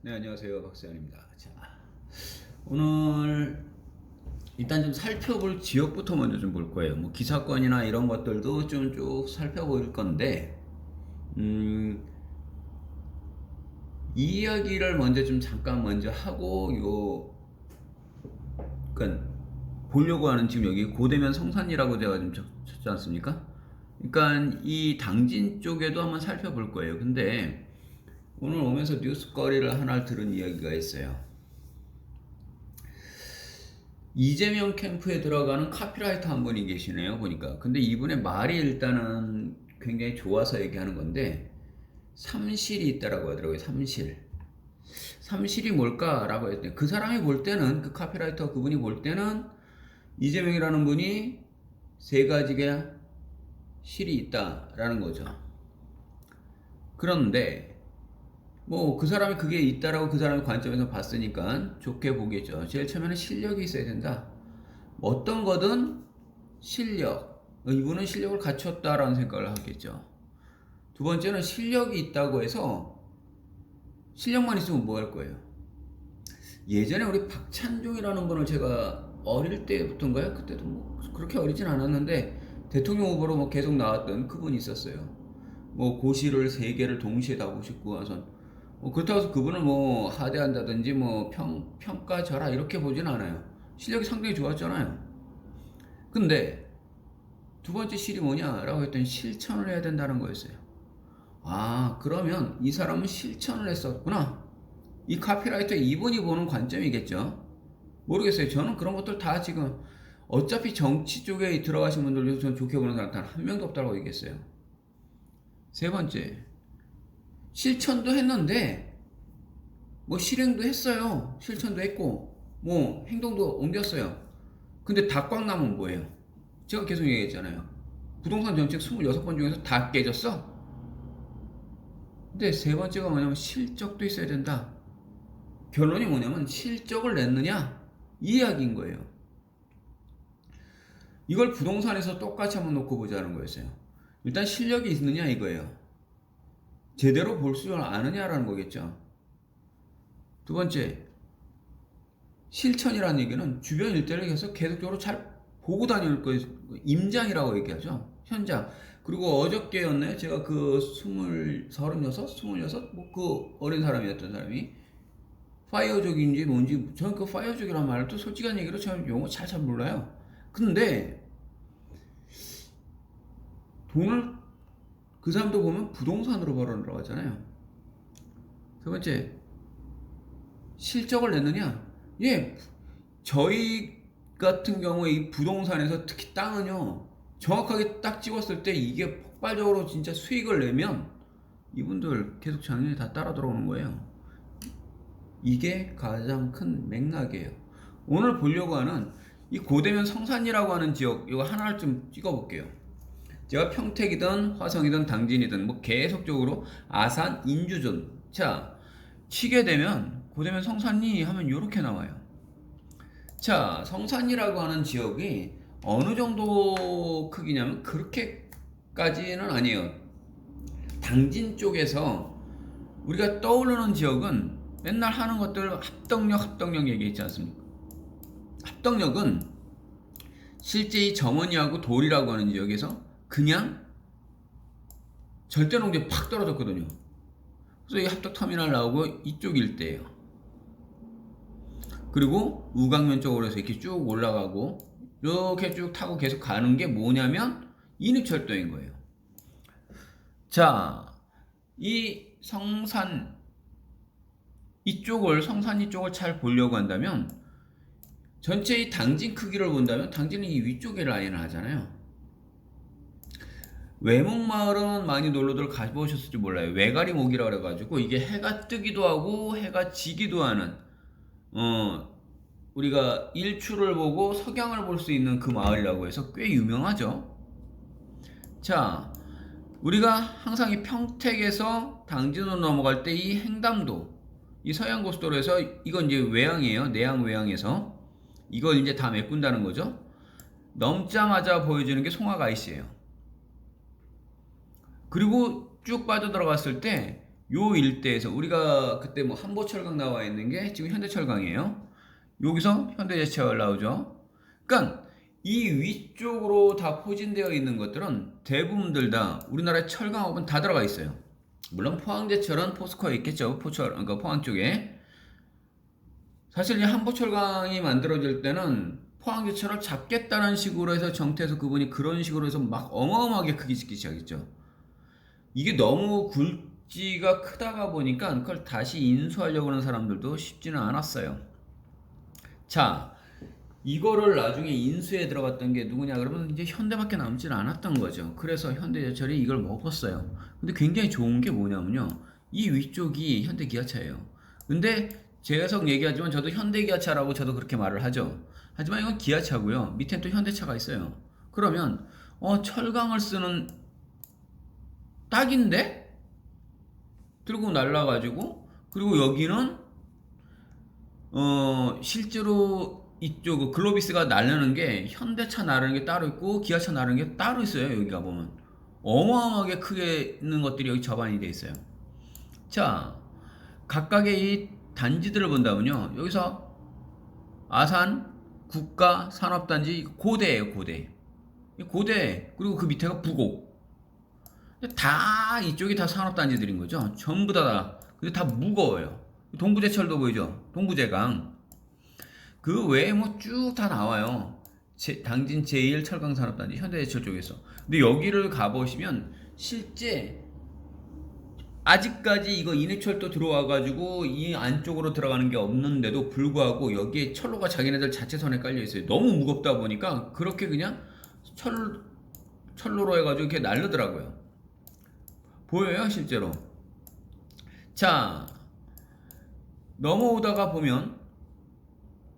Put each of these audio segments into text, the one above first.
네, 안녕하세요. 박세현입니다. 자, 오늘 일단 좀 살펴볼 지역부터 먼저 좀 볼 거예요. 뭐 기사권이나 이런 것들도 좀 쭉 살펴볼 건데, 이 이야기를 먼저 좀 잠깐 먼저 하고, 그러니까 보려고 하는 지금 여기 고대면 성산이라고 제가 좀 쳤지 않습니까? 그러니까 이 당진 쪽에도 한번 살펴볼 거예요. 근데 오늘 오면서 뉴스거리를 하나 들은 이야기가 있어요. 이재명 캠프에 들어가는 카피라이터 한 분이 계시네요, 보니까. 근데 이분의 말이 일단은 굉장히 좋아서 얘기하는 건데, 삼실이 있다라고 하더라고요, 삼실. 삼실이 뭘까라고 했더니, 그 사람이 볼 때는, 그 카피라이터 그분이 볼 때는, 이재명이라는 분이 세 가지의 실이 있다라는 거죠. 그런데, 뭐 그 사람이 그게 있다라고 그 사람의 관점에서 봤으니까 좋게 보겠죠. 제일 처음에는 실력이 있어야 된다. 어떤 거든 실력. 이분은 실력을 갖췄다라는 생각을 하겠죠. 두 번째는 실력이 있다고 해서 실력만 있으면 뭐 할 거예요? 예전에 우리 박찬종이라는 분을 제가 어릴 때부터인가요? 그때도 뭐 그렇게 어리진 않았는데 대통령 후보로 뭐 계속 나왔던 그분이 있었어요. 뭐 고시를 세 개를 동시에 다 보시고 와서 그렇다고 해서 그분을 뭐 하대한다든지 뭐 평가절하 이렇게 보진 않아요. 실력이 상당히 좋았잖아요. 근데 두 번째 실이 뭐냐라고 했더니 실천을 해야 된다는 거였어요. 아, 그러면 이 사람은 실천을 했었구나. 이 카피라이터 이분이 보는 관점이겠죠. 모르겠어요. 저는 그런 것들 다 지금 어차피 정치 쪽에 들어가신 분들 중에서 저는 좋게 보는 사람 단 한 명도 없다고 얘기했어요. 세 번째, 실천도 했는데 뭐 실행도 했어요. 실천도 했고 뭐 행동도 옮겼어요. 근데 다 꽉 남은 뭐예요? 제가 계속 얘기했잖아요. 부동산 정책 26번 중에서 다 깨졌어. 근데 세 번째가 뭐냐면 실적도 있어야 된다. 결론이 뭐냐면 실적을 냈느냐 이 이야기인 거예요. 이걸 부동산에서 똑같이 한번 놓고 보자는 거였어요. 일단 실력이 있느냐 이거예요. 제대로 볼 줄 아느냐라는 거겠죠. 두 번째, 실천이라는 얘기는 주변 일대를 계속 계속적으로 잘 보고 다닐 거예요. 임장이라고 얘기하죠. 현장. 그리고 어저께였네. 제가 그 36, 뭐 그 어린 사람이었던 사람이 파이어족인지 뭔지 저는 그 파이어족이라는 말을 또 솔직한 얘기로 저는 용어 잘 몰라요. 근데 돈을 그 사람도 보면 부동산으로 벌어내라고 하잖아요. 세 번째, 실적을 냈느냐? 예, 저희 같은 경우에 이 부동산에서 특히 땅은요, 정확하게 딱 찍었을 때 이게 폭발적으로 진짜 수익을 내면 이분들 계속 작년에 다 따라 들어오는 거예요. 이게 가장 큰 맥락이에요. 오늘 보려고 하는 이 고대면 성산이라고 하는 지역, 이거 하나를 좀 찍어볼게요. 제가 평택이든 화성이든 당진이든 뭐 계속적으로 아산, 인주준. 자, 치게 되면 고대면 성산이 하면 이렇게 나와요. 자, 성산이라고 하는 지역이 어느 정도 크기냐면 그렇게까지는 아니에요. 당진 쪽에서 우리가 떠오르는 지역은 맨날 하는 것들 합덕역 얘기했지 않습니까? 합덕역은 실제 이 정원이하고 돌이라고 하는 지역에서 그냥 절대농지 팍 떨어졌거든요. 그래서 이 합덕터미널 나오고 이쪽 일대예요. 그리고 우강면 쪽으로 해서 이렇게 쭉 올라가고 이렇게 쭉 타고 계속 가는 게 뭐냐면 인입철도인 거예요. 자, 이 성산 이쪽을 잘 보려고 한다면 전체 이 당진 크기를 본다면 당진은 이 위쪽에 라인을 하잖아요. 외목마을은 많이 놀러들 가보셨을지 몰라요. 외가리목이라고 그래가지고 이게 해가 뜨기도 하고 해가 지기도 하는 우리가 일출을 보고 석양을 볼 수 있는 그 마을이라고 해서 꽤 유명하죠. 자, 우리가 항상 이 평택에서 당진으로 넘어갈 때 이 행담도 이 서해안고속도로에서 이건 이제 외항이에요. 내항 외항에서 이걸 이제 다 메꾼다는 거죠. 넘자마자 보여주는 게 송화가이시예요. 그리고 쭉 빠져 들어갔을 때 요 일대에서 우리가 그때 뭐 한보철강 나와 있는 게 지금 현대철강이에요. 여기서 현대제철 나오죠. 그러니까 이 위쪽으로 다 포진되어 있는 것들은 대부분들 다 우리나라의 철강업은 다 들어가 있어요. 물론 포항제철은 포스코에 있겠죠. 그러니까 포항 쪽에. 사실 이 한보철강이 만들어질 때는 포항제철을 잡겠다는 식으로 해서 정태에서 그분이 그런 식으로 해서 막 어마어마하게 크게 짓기 시작했죠. 이게 너무 굴지가 크다가 보니까 그걸 다시 인수하려고 하는 사람들도 쉽지는 않았어요. 자, 이거를 나중에 인수에 들어갔던 게 누구냐 그러면 이제 현대밖에 남지는 않았던 거죠. 그래서 현대제철이 이걸 먹었어요. 근데 굉장히 좋은 게 뭐냐면요. 이 위쪽이 현대기아차예요. 근데 계속 얘기하지만 저도 현대기아차라고 저도 그렇게 말을 하죠. 하지만 이건 기아차고요. 밑엔 또 현대차가 있어요. 그러면 철강을 쓰는 딱인데 들고 날라가지고 그리고 여기는 실제로 이쪽 글로비스가 나르는 게 현대차 나르는 게 따로 있고 기아차 나르는 게 따로 있어요. 여기가 보면 어마어마하게 크게 있는 것들이 여기 접안이 돼 있어요. 자, 각각의 이 단지들을 본다면요. 여기서 아산 국가산업단지 고대예요. 고대. 고대 그리고 그 밑에가 부곡. 다 이쪽이 다 산업단지들인 거죠. 전부 다. 근데 다 무거워요. 동부제철도 보이죠. 동부제강. 그 외에 뭐 쭉 다 나와요. 당진 제1철강산업단지 현대제철 쪽에서. 근데 여기를 가보시면 실제 아직까지 이거 인해철도 들어와가지고 이 안쪽으로 들어가는 게 없는데도 불구하고 여기에 철로가 자기네들 자체선에 깔려 있어요. 너무 무겁다 보니까 그렇게 그냥 철로로 해가지고 이렇게 날르더라고요. 보여요 실제로. 자, 넘어오다가 보면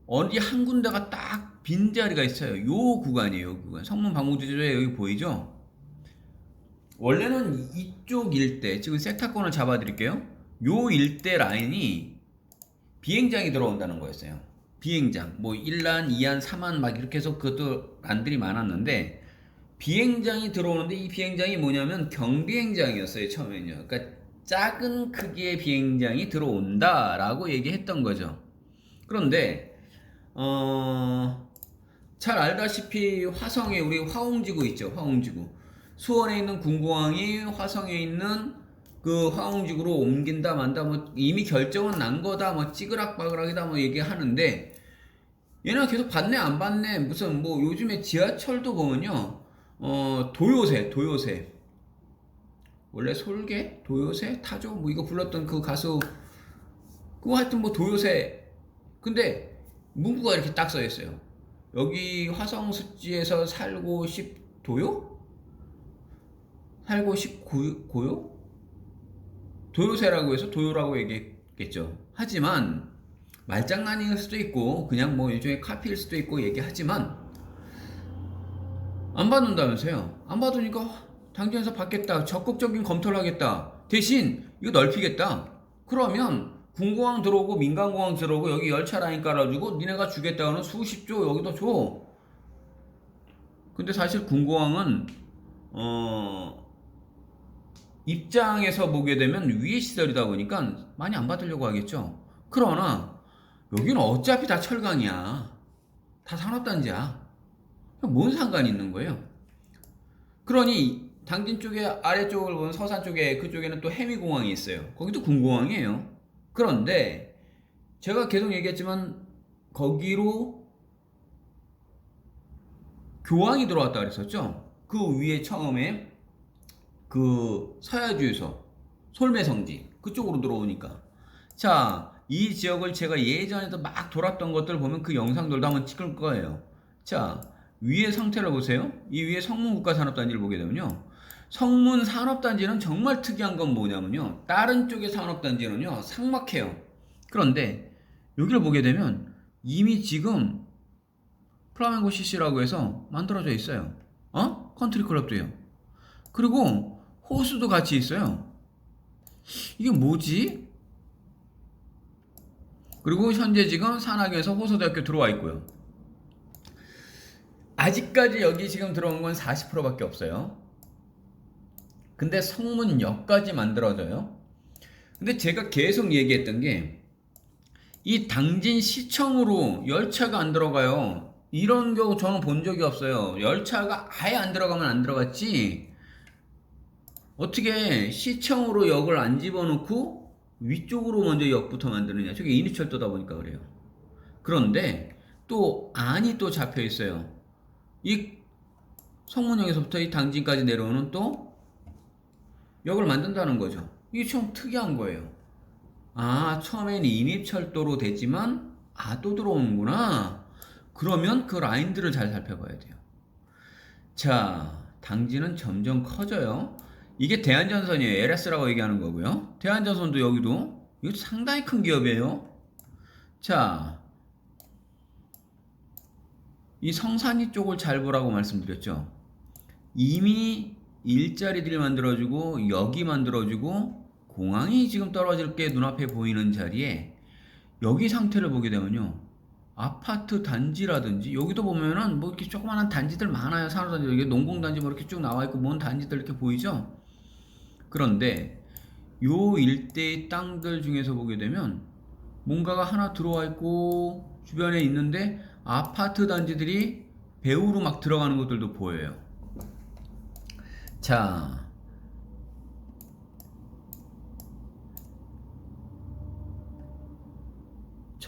어디 한 군데가 딱 빈자리가 있어요. 요 구간이에요. 요 구간. 성문 방문주저에 여기 보이죠? 원래는 이쪽 일대, 지금 섹타권을 잡아드릴게요. 요 일대 라인이 비행장이 들어온다는 거였어요. 비행장. 뭐 1란, 2안, 3안 막 이렇게 해서 그것도 란들이 많았는데 비행장이 들어오는데 이 비행장이 뭐냐면 경비행장이었어요. 처음에는요. 그러니까 작은 크기의 비행장이 들어온다라고 얘기했던 거죠. 그런데 잘 알다시피 화성에 우리 화홍지구 있죠. 화홍지구. 수원에 있는 군공항이 화성에 있는 그 화홍지구로 옮긴다 만다 뭐 이미 결정은 난 거다 뭐 찌그락바그락이다 뭐 얘기하는데 얘네가 계속 받네 안 받네 무슨 뭐 요즘에 지하철도 보면요 도요새 원래 솔개 도요새 타조 뭐 이거 불렀던 그 가수 그거 하여튼 뭐 도요새 근데 문구가 이렇게 딱 써 있어요. 여기 화성습지에서 살고 싶도요? 살고 싶고요? 도요새라고 해서 도요라고 얘기했겠죠. 하지만 말장난일 수도 있고 그냥 뭐 일종의 카피일 수도 있고 얘기하지만 안 받는다면서요. 안 받으니까 당장에서 받겠다. 적극적인 검토를 하겠다. 대신 이거 넓히겠다. 그러면 군공항 들어오고 민간공항 들어오고 여기 열차 라인 깔아주고 니네가 주겠다고는 수십조 여기도 줘. 근데 사실 군공항은 입장에서 보게 되면 위의 시설이다 보니까 많이 안 받으려고 하겠죠. 그러나 여기는 어차피 다 철강이야. 다 산업단지야. 뭔 상관이 있는 거예요? 그러니 당진 쪽에 아래쪽을 보면 서산 쪽에 그쪽에는 또 해미공항이 있어요. 거기도 군공항이에요. 그런데 제가 계속 얘기했지만 거기로 교황이 들어왔다 그랬었죠. 그 위에 처음에 그 서야주에서 솔매성지 그쪽으로 들어오니까 자, 이 지역을 제가 예전에도 막 돌았던 것들 보면 그 영상들도 한번 찍을 거예요. 자, 위의 상태를 보세요. 이 위에 성문국가산업단지를 보게 되면요. 성문산업단지는 정말 특이한 건 뭐냐면요. 다른 쪽의 산업단지는요. 삭막해요. 그런데 여기를 보게 되면 이미 지금 플라멩고 CC라고 해서 만들어져 있어요. 컨트리클럽도요. 그리고 호수도 같이 있어요. 이게 뭐지? 그리고 현재 지금 산악에서 호서대학교 들어와 있고요. 아직까지 여기 지금 들어온 건 40%밖에 없어요. 근데 성문역까지 만들어져요. 근데 제가 계속 얘기했던 게 이 당진 시청으로 열차가 안 들어가요. 이런 경우 저는 본 적이 없어요. 열차가 아예 안 들어가면 안 들어갔지. 어떻게 시청으로 역을 안 집어넣고 위쪽으로 먼저 역부터 만드느냐. 저게 인위철도다 보니까 그래요. 그런데 또 안이 또 잡혀 있어요. 이 성문역에서부터 이 당진까지 내려오는 또 역을 만든다는 거죠. 이게 좀 특이한 거예요. 아, 처음엔 인입철도로 됐지만 또 들어오는구나. 그러면 그 라인들을 잘 살펴봐야 돼요. 자, 당진은 점점 커져요. 이게 대한전선이에요. LS라고 얘기하는 거고요. 대한전선도 여기도 이거 상당히 큰 기업이에요. 자, 이 성산이 쪽을 잘 보라고 말씀드렸죠. 이미 일자리들이 만들어지고 역이 만들어지고 공항이 지금 떨어질 게 눈앞에 보이는 자리에 여기 상태를 보게 되면요. 아파트 단지라든지 여기도 보면은 뭐 이렇게 조그마한 단지들 많아요. 산업단지 여기 농공단지 뭐 이렇게 쭉 나와 있고 먼 단지들 이렇게 보이죠. 그런데 요 일대의 땅들 중에서 보게 되면 뭔가가 하나 들어와 있고 주변에 있는데 아파트 단지들이 배우로 막 들어가는 것들도 보여요. 자,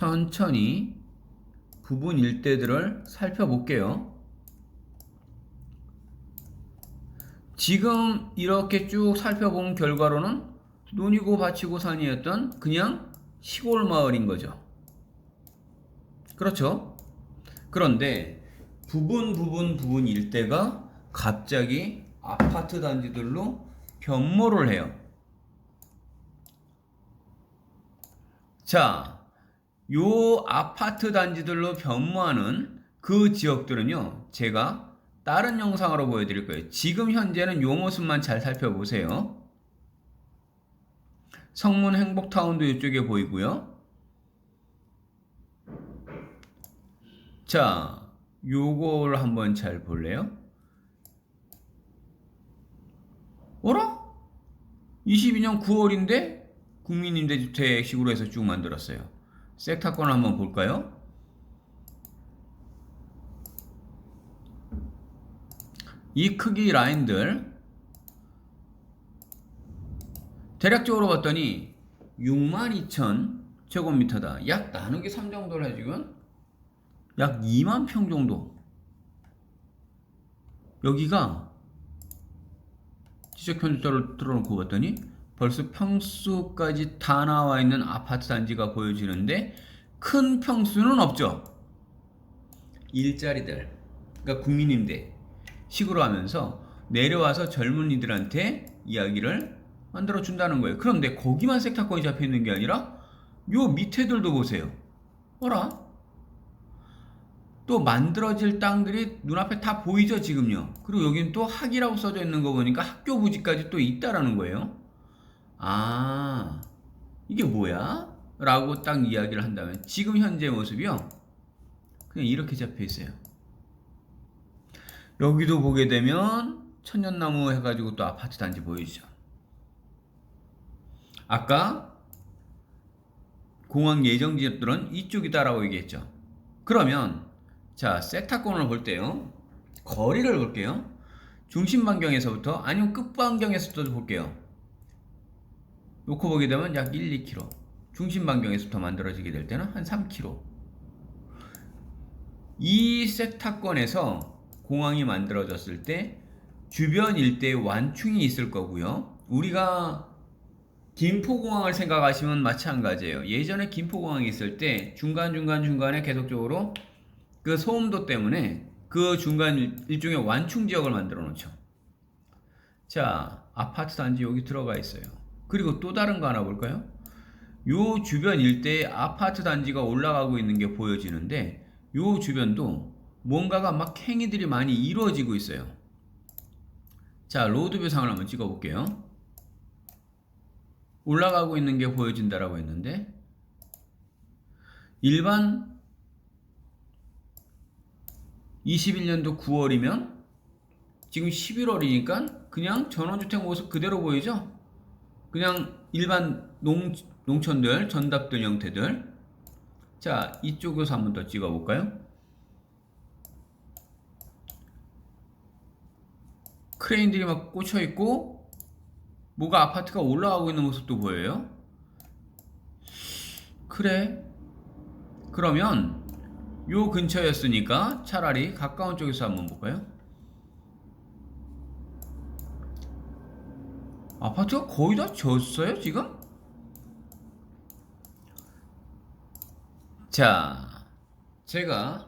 천천히 부분 일대들을 살펴볼게요. 지금 이렇게 쭉 살펴본 결과로는 논이고 밭이고 산이었던 그냥 시골 마을인 거죠. 그렇죠? 그런데 부분 일대가 갑자기 아파트 단지들로 변모를 해요. 자, 요 아파트 단지들로 변모하는 그 지역들은요, 제가 다른 영상으로 보여드릴 거예요. 지금 현재는 요 모습만 잘 살펴보세요. 성문 행복타운도 이쪽에 보이고요. 자, 요걸 한번 잘 볼래요? 어라? 22년 9월인데 국민임대주택식으로 해서 쭉 만들었어요. 섹타권 한번 볼까요? 이 크기 라인들 대략적으로 봤더니 62,000제곱미터다. 약 나누기 3 정도를 해주면 약 2만 평 정도. 여기가 지적 편집자를 틀어놓고 봤더니 벌써 평수까지 다 나와 있는 아파트 단지가 보여지는데 큰 평수는 없죠. 일자리들, 그러니까 국민임대 식으로 하면서 내려와서 젊은이들한테 이야기를 만들어 준다는 거예요. 그런데 거기만 섹타권이 잡혀 있는 게 아니라 요 밑에들도 보세요. 어라? 또 만들어질 땅들이 눈앞에 다 보이죠, 지금요. 그리고 여기는 또 학이라고 써져 있는 거 보니까 학교 부지까지 또 있다라는 거예요. 아, 이게 뭐야? 라고 딱 이야기를 한다면 지금 현재 모습이요. 그냥 이렇게 잡혀 있어요. 여기도 보게 되면 천년나무 해가지고 또 아파트 단지 보이죠. 아까 공항 예정 지역들은 이쪽이다라고 얘기했죠. 그러면 자, 섹타권을 볼 때요. 거리를 볼게요. 중심 반경에서부터 아니면 끝 반경에서부터 볼게요. 놓고 보게 되면 약 1, 2km. 중심 반경에서부터 만들어지게 될 때는 한 3km. 이 섹타권에서 공항이 만들어졌을 때 주변 일대에 완충이 있을 거고요. 우리가 김포공항을 생각하시면 마찬가지예요. 예전에 김포공항이 있을 때 중간에 계속적으로 그 소음도 때문에 그 중간 일종의 완충 지역을 만들어 놓죠. 자, 아파트 단지 여기 들어가 있어요. 그리고 또 다른 거 하나 볼까요? 요 주변 일대에 아파트 단지가 올라가고 있는 게 보여지는데 요 주변도 뭔가가 막 행위들이 많이 이루어지고 있어요. 자, 로드뷰 상을 한번 찍어 볼게요. 올라가고 있는 게 보여진다라고 했는데 일반 21년도 9월이면 지금 11월이니까 그냥 전원주택 모습 그대로 보이죠? 그냥 일반 농촌들, 전답들 형태들. 자, 이쪽에서 한번 더 찍어 볼까요? 크레인들이 막 꽂혀 있고 뭐가 아파트가 올라가고 있는 모습도 보여요. 그래. 그러면 요 근처였으니까 차라리 가까운 쪽에서 한번 볼까요? 아파트가 거의 다 졌어요, 지금? 자, 제가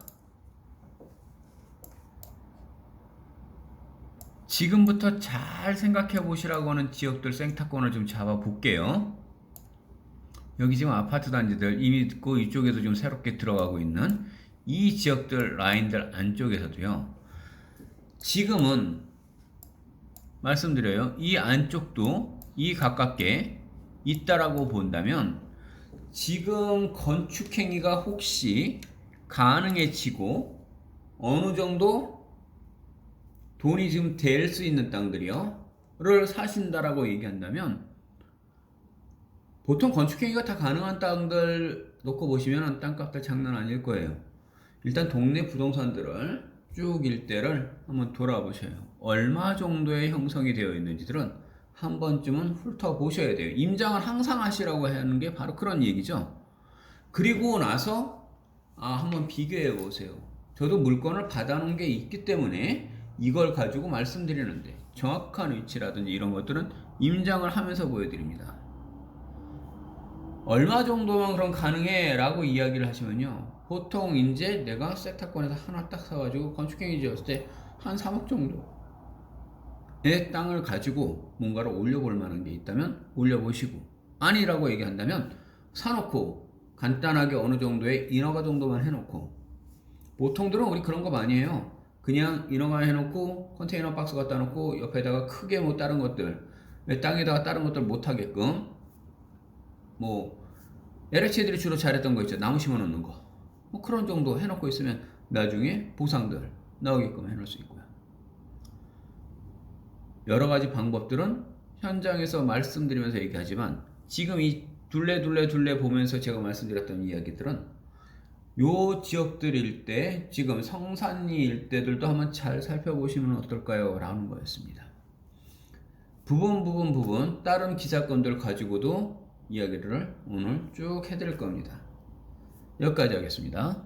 지금부터 잘 생각해 보시라고 하는 지역들 생타권을 좀 잡아 볼게요. 여기 지금 아파트 단지들 이미 있고 이쪽에도 좀 새롭게 들어가고 있는 이 지역들 라인들 안쪽에서도요. 지금은 말씀드려요. 이 안쪽도 이 가깝게 있다라고 본다면 지금 건축 행위가 혹시 가능해지고 어느 정도 돈이 지금 될 수 있는 땅들이요를 사신다라고 얘기한다면 보통 건축 행위가 다 가능한 땅들 놓고 보시면 땅값들 장난 아닐 거예요. 일단 동네 부동산들을 쭉 일대를 한번 돌아보셔요. 얼마 정도의 형성이 되어 있는지들은 한 번쯤은 훑어보셔야 돼요. 임장을 항상 하시라고 하는 게 바로 그런 얘기죠. 그리고 나서 한번 비교해 보세요. 저도 물건을 받아놓은 게 있기 때문에 이걸 가지고 말씀드리는데 정확한 위치라든지 이런 것들은 임장을 하면서 보여드립니다. 얼마 정도면 그럼 가능해 라고 이야기를 하시면요, 보통 이제 내가 섹타권에서 하나 딱 사가지고 건축행위 지었을 때 한 3억 정도의 땅을 가지고 뭔가를 올려볼 만한 게 있다면 올려보시고, 아니라고 얘기한다면 사놓고 간단하게 어느 정도의 인허가 정도만 해놓고, 보통들은 우리 그런 거 많이 해요. 그냥 인허가 해놓고 컨테이너 박스 갖다 놓고 옆에다가 크게 뭐 다른 것들, 땅에다가 다른 것들 못하게끔, 뭐 LH들이 주로 잘했던 거 있죠. 나무 심어 놓는 거. 뭐 그런 정도 해놓고 있으면 나중에 보상들 나오게끔 해놓을 수 있고요. 여러 가지 방법들은 현장에서 말씀드리면서 얘기하지만 지금 이 둘레 보면서 제가 말씀드렸던 이야기들은 요 지역들 일대, 지금 성산리 일대들도 한번 잘 살펴보시면 어떨까요? 라는 거였습니다. 부분 다른 기사건들 가지고도 이야기를 오늘 쭉 해드릴 겁니다. 여기까지 하겠습니다.